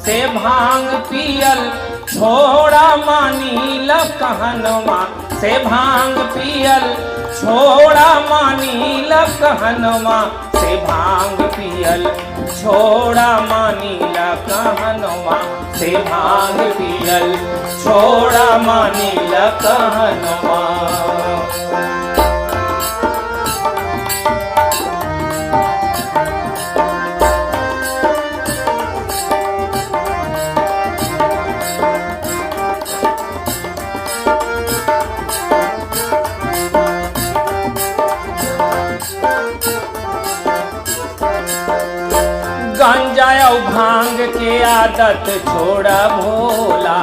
से भांग पियल छोड़ा मानील कहनवा से भांग पियल छोड़ा मानील कहनवा से भांग पियल छोड़ा मानील कहनवा से भांग पियल छोड़ा मानील कहनवा। गांजा और भांग के आदत छोड़ा भोला,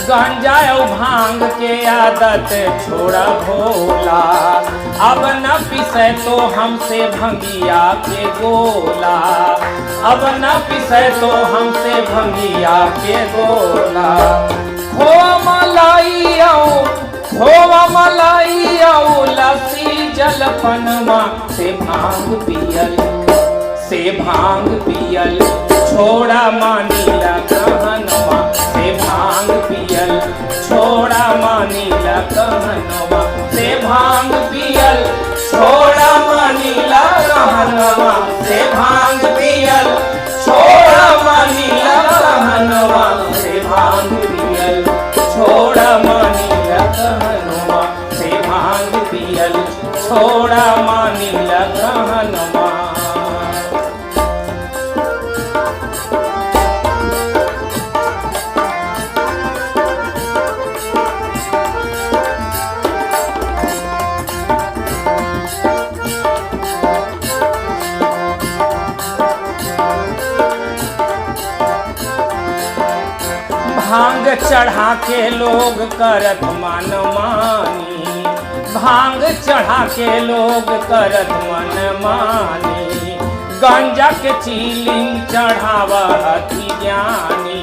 गांजा और भांग के आदत छोड़ा भोला। अब न पिसे तो हमसे भंगिया के गोला, अब न पिसे तो हमसे भंगिया के गोला। खोवा मलाई आओ लस्सी जलपनवा से भांग पियल से भांग पियल छोड़ा मानीला कहनवा से भांग पियल छोड़ा मानीला कहनवा से भांग पियल छोड़ा मानीला कहनवा से भांग पियल छोड़ा मानीला कहनवा से भांग पियल छोड़ा मानीला कहनवा से भांग पियल छोड़ा मानीला कहनवा। भांग चढ़ा के लोग करत मनमानी, भांग चढ़ा के लोग करत मनमानी। गांजा के चीलिम चढ़ावा हति ज्ञानी,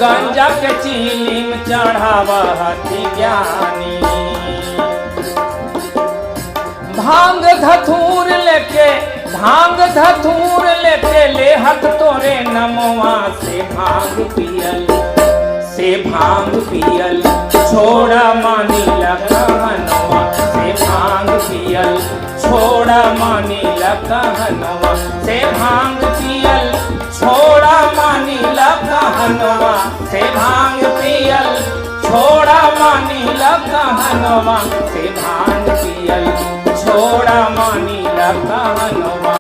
गांजा के चीलिम चढ़ावा हति ज्ञानी। भांग धतूर लेके ले हथ तोरे नमवा से भांग पियल से भांग पियल छोड़ा मानीला कहनवा से भांग पियल छोड़ा मानीला कहनवा से भांग पियल छोड़ा मानीला कहनवा से भांग पियल छोड़ा मानीला कहनवा से भांग पियल छोड़ा मानीला कहनवा।